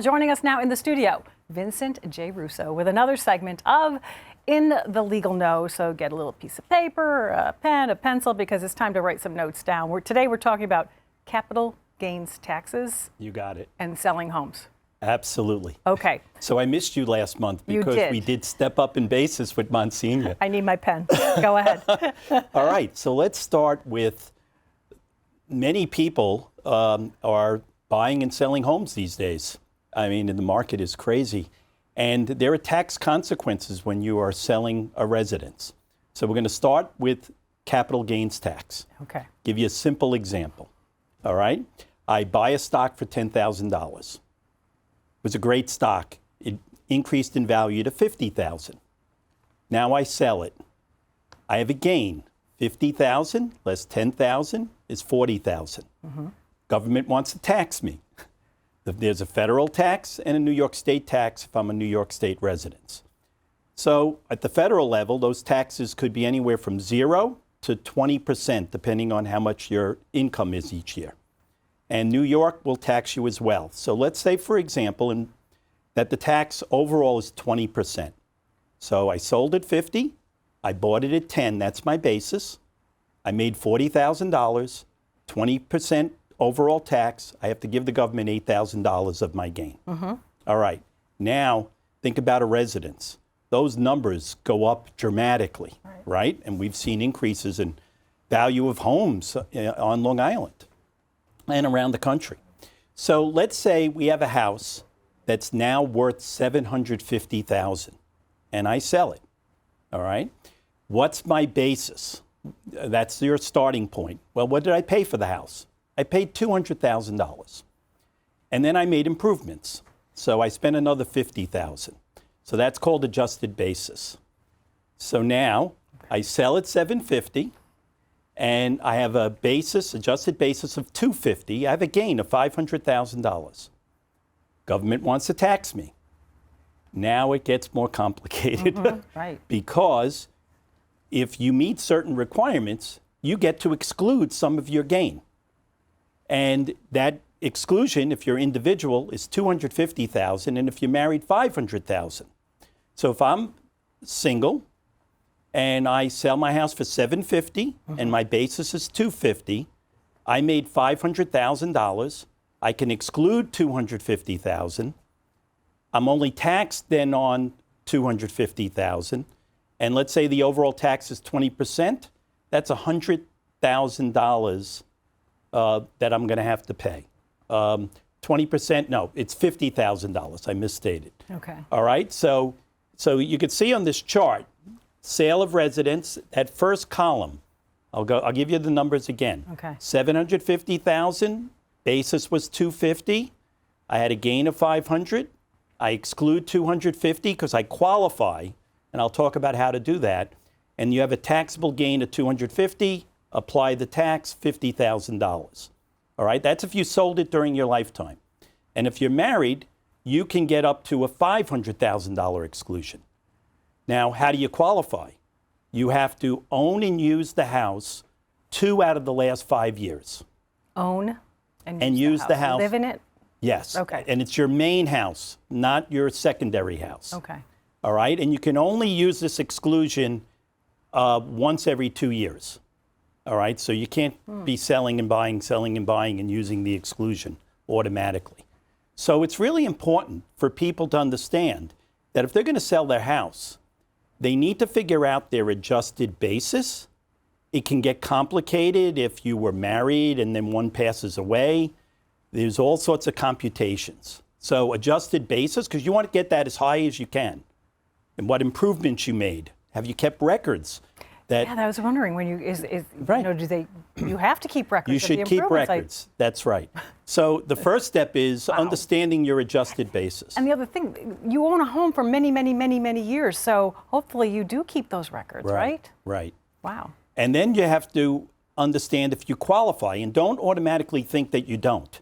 Joining us now in the studio, Vincent J. Russo with another segment of In the Legal Know. So get a little piece of paper, a pen, a pencil, because it's time to write some notes down. Today we're talking about capital gains taxes. You got it. And selling homes. Absolutely. Okay. So I missed you last month because we did step up in basis with Monsignor. I need my pen. Go ahead. All right. So let's start with many people are buying and selling homes these days. I mean, the market is crazy. And there are tax consequences when you are selling a residence. So we're going to start with capital gains tax. Okay. Give you a simple example. All right. I buy a stock for $10,000. It was a great stock. It increased in value to $50,000. Now I sell it. I have a gain. $50,000 less $10,000 is $40,000. Mm-hmm. Government wants to tax me. There's a federal tax and a New York State tax if I'm a New York State resident. So at the federal level, those taxes could be anywhere from 0 to 20%, depending on how much your income is each year. And New York will tax you as well. So let's say, for example, that the tax overall is 20%. So I sold at 50, I bought it at 10, that's my basis. I made $40,000, 20% overall tax. I have to give the government $8,000 of my gain. Mm-hmm. All right. Now, think about a residence. Those numbers go up dramatically, right? And we've seen increases in value of homes on Long Island and around the country. So let's say we have a house that's now worth $750,000 and I sell it. All right. What's my basis? That's your starting point. Well, what did I pay for the house? I paid $200,000. And then I made improvements. So I spent another $50,000. So that's called adjusted basis. So now I sell at $750 and I have a basis, adjusted basis of $250. I have a gain of $500,000. Government wants to tax me. Now it gets more complicated. Mm-hmm. Right. Because if you meet certain requirements, you get to exclude some of your gain. And that exclusion, if you're individual, is $250,000, and if you're married, $500,000. So if I'm single and I sell my house for $750 and my basis is $250, I made $500,000. I can exclude $250,000. I'm only taxed then on $250,000. And let's say the overall tax is 20%. That's $100,000 that I'm going to have to pay. 20%, no, it's $50,000. I misstated. Okay. All right. So you can see on this chart, sale of residence, that first column. I'll give you the numbers again. Okay. $750,000. Basis was $250. I had a gain of $500. I exclude $250 because I qualify, and I'll talk about how to do that. And you have a taxable gain of $250. Apply the tax, $50,000. All right, that's if you sold it during your lifetime. And if you're married, you can get up to a $500,000 exclusion. Now, how do you qualify? You have to own and use the house 2 out of the last 5 years. Own and use the house. Live in it? Yes. Okay. And it's your main house, not your secondary house. Okay. All right, and you can only use this exclusion once every 2 years. All right, so you can't be selling and buying and using the exclusion automatically. So it's really important for people to understand that if they're going to sell their house, they need to figure out their adjusted basis. It can get complicated if you were married and then one passes away. There's all sorts of computations. So adjusted basis, because you want to get that as high as you can. And what improvements you made. Have you kept records? I was wondering when you right. You have to keep records. You should keep records. That's right. So the first step is understanding your adjusted basis. And the other thing, you own a home for many, many, many, many years. So hopefully you do keep those records, right? Right. Wow. And then you have to understand if you qualify, and don't automatically think that you don't.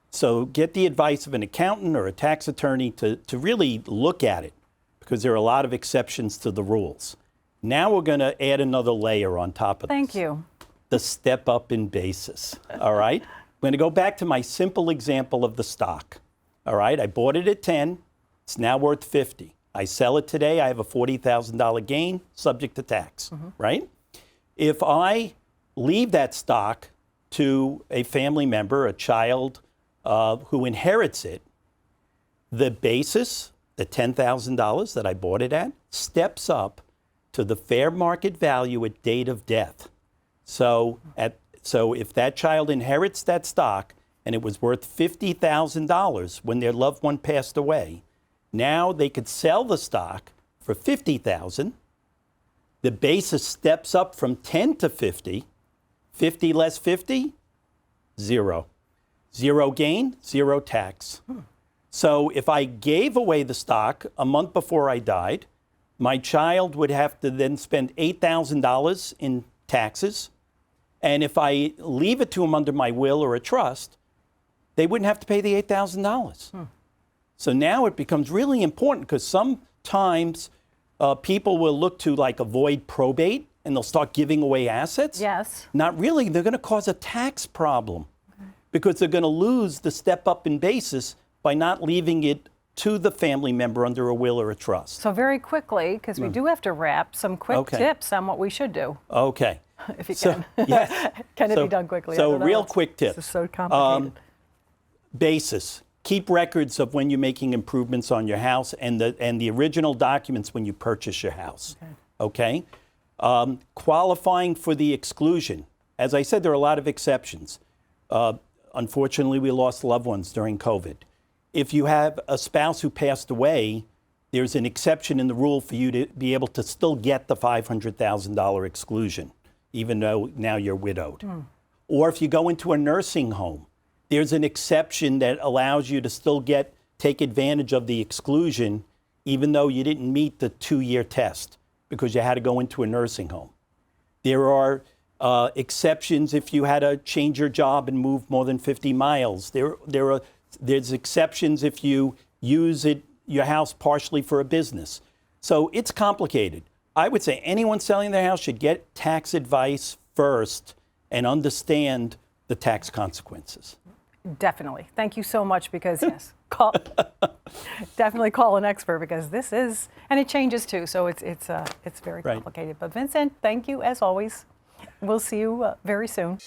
So get the advice of an accountant or a tax attorney to really look at it, because there are a lot of exceptions to the rules. Now we're going to add another layer on top of this. Thank you. The step up in basis, all right? I'm going to go back to my simple example of the stock. All right, I bought it at 10. It's now worth 50. I sell it today. I have a $40,000 gain, subject to tax, right? If I leave that stock to a family member, a child who inherits it, the basis, the $10,000 that I bought it at, steps up to the fair market value at date of death. So if that child inherits that stock and it was worth $50,000 when their loved one passed away, now they could sell the stock for $50,000. The basis steps up from 10 to 50. 50 less 50, zero. Zero gain, zero tax. So if I gave away the stock a month before I died, my child would have to then spend $8,000 in taxes. And if I leave it to them under my will or a trust, they wouldn't have to pay the $8,000. So now it becomes really important because sometimes people will look to like avoid probate and they'll start giving away assets. Yes. Not really. They're going to cause a tax problem because they're going to lose the step up in basis by not leaving it to the family member under a will or a trust. So very quickly, because we do have to wrap, some quick tips on what we should do. Okay. If you can. Yes. Can it be done quickly? So real quick tips. This is so complicated. Basis. Keep records of when you're making improvements on your house and the original documents when you purchase your house. Okay? Qualifying for the exclusion. As I said, there are a lot of exceptions. Unfortunately, we lost loved ones during COVID. If you have a spouse who passed away, there's an exception in the rule for you to be able to still get the $500,000 exclusion, even though now you're widowed. Or if you go into a nursing home, there's an exception that allows you to still take advantage of the exclusion, even though you didn't meet the 2-year test because you had to go into a nursing home. There are exceptions if you had to change your job and move more than 50 miles. There's exceptions if you use your house partially for a business. So it's complicated. I would say anyone selling their house should get tax advice first and understand the tax consequences. Definitely. Thank you so much because, yes, definitely call an expert because this is, and it changes too, so it's very complicated. But Vincent, thank you as always. We'll see you very soon.